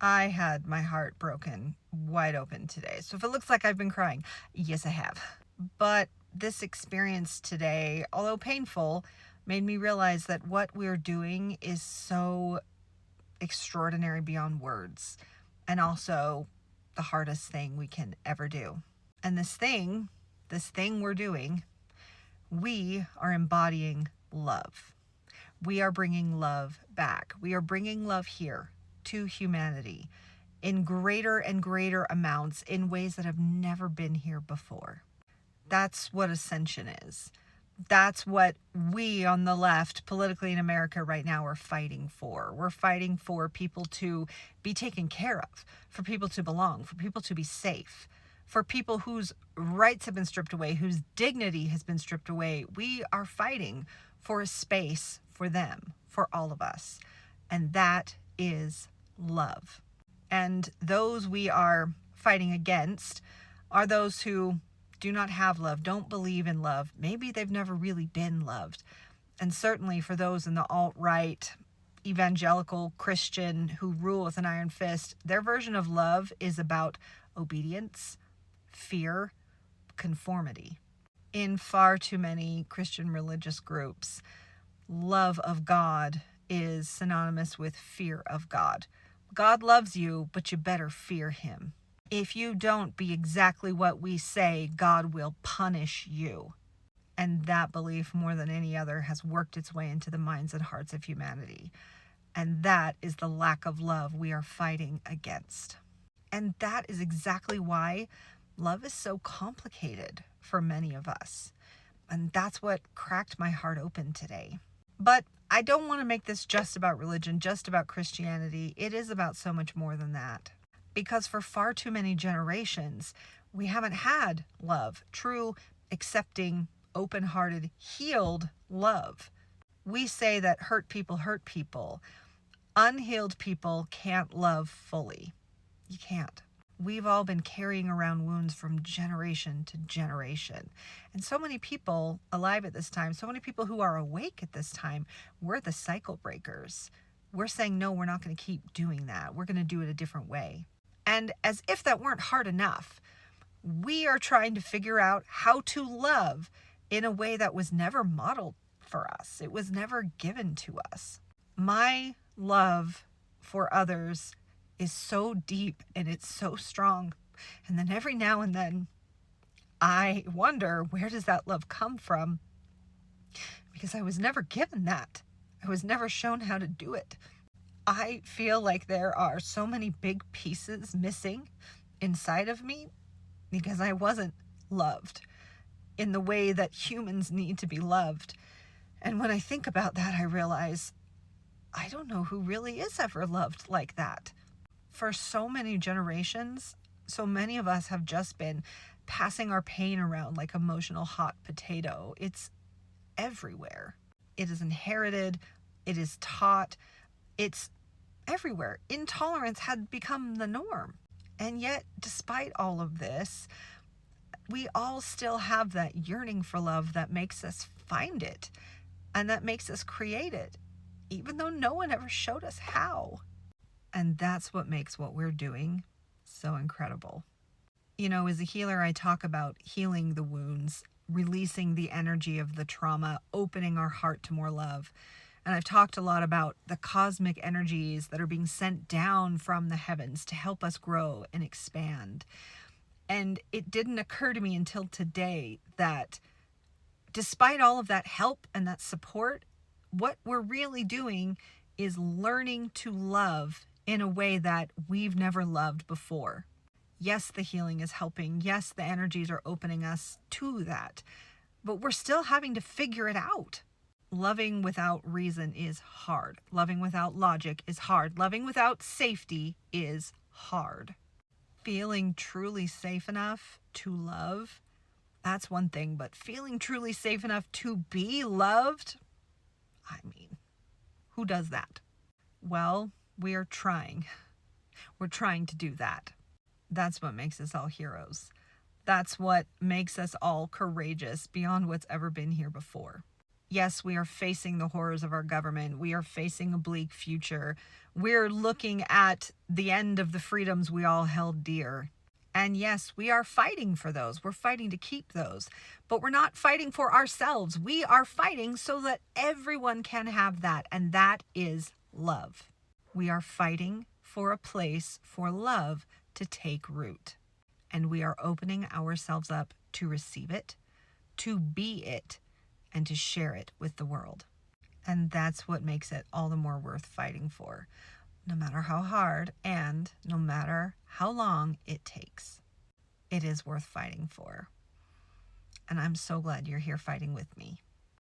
I had my heart broken wide open today. So if it looks like I've been crying, yes, I have. But this experience today, although painful, made me realize that what we're doing is so extraordinary beyond words, and also the hardest thing we can ever do. And this thing we're doing, we are embodying love. We are bringing love back. We are bringing love here to humanity in greater and greater amounts in ways that have never been here before. That's what ascension is. That's what we on the left, politically in America right now, are fighting for. We're fighting for people to be taken care of, for people to belong, for people to be safe, for people whose rights have been stripped away, whose dignity has been stripped away. We are fighting for a space for them, for all of us. And that is love. And those we are fighting against are those who do not have love, don't believe in love. Maybe they've never really been loved. And certainly for those in the alt-right, evangelical Christian who rule with an iron fist, their version of love is about obedience, fear, conformity. In far too many Christian religious groups, love of God is synonymous with fear of God. God loves you, but you better fear him. If you don't be exactly what we say, God will punish you. And that belief, more than any other, has worked its way into the minds and hearts of humanity. And that is the lack of love we are fighting against. And that is exactly why love is so complicated for many of us. And that's what cracked my heart open today. But I don't want to make this just about religion, just about Christianity. It is about so much more than that. Because for far too many generations, we haven't had love, true, accepting, open-hearted, healed love. We say that hurt people hurt people. Unhealed people can't love fully. You can't. We've all been carrying around wounds from generation to generation. And so many people alive at this time, so many people who are awake at this time, we're the cycle breakers. We're saying, no, we're not going to keep doing that. We're going to do it a different way. And as if that weren't hard enough, we are trying to figure out how to love in a way that was never modeled for us. It was never given to us. My love for others is so deep and it's so strong. And then every now and then I wonder, where does that love come from? Because I was never given that. I was never shown how to do it. I feel like there are so many big pieces missing inside of me because I wasn't loved in the way that humans need to be loved. And when I think about that, I realize I don't know who really is ever loved like that. For so many generations, so many of us have just been passing our pain around like emotional hot potato. It's everywhere. It is inherited. It is taught. It's everywhere. Intolerance had become the norm. And yet, despite all of this, we all still have that yearning for love that makes us find it and that makes us create it, even though no one ever showed us how. And that's what makes what we're doing so incredible. You know, as a healer, I talk about healing the wounds, releasing the energy of the trauma, opening our heart to more love. And I've talked a lot about the cosmic energies that are being sent down from the heavens to help us grow and expand. And it didn't occur to me until today that despite all of that help and that support, what we're really doing is learning to love in a way that we've never loved before. Yes, the healing is helping. Yes, the energies are opening us to that. But we're still having to figure it out. Loving without reason is hard. Loving without logic is hard. Loving without safety is hard. Feeling truly safe enough to love, that's one thing. But feeling truly safe enough to be loved, I mean, who does that? Well, we are trying. We're trying to do that. That's what makes us all heroes. That's what makes us all courageous beyond what's ever been here before. Yes, we are facing the horrors of our government. We are facing a bleak future. We're looking at the end of the freedoms we all held dear. And yes, we are fighting for those. We're fighting to keep those. But we're not fighting for ourselves. We are fighting so that everyone can have that. And that is love. We are fighting for a place for love to take root. And we are opening ourselves up to receive it, to be it, and to share it with the world. And that's what makes it all the more worth fighting for, no matter how hard and no matter how long it takes. It is worth fighting for. And I'm so glad you're here fighting with me.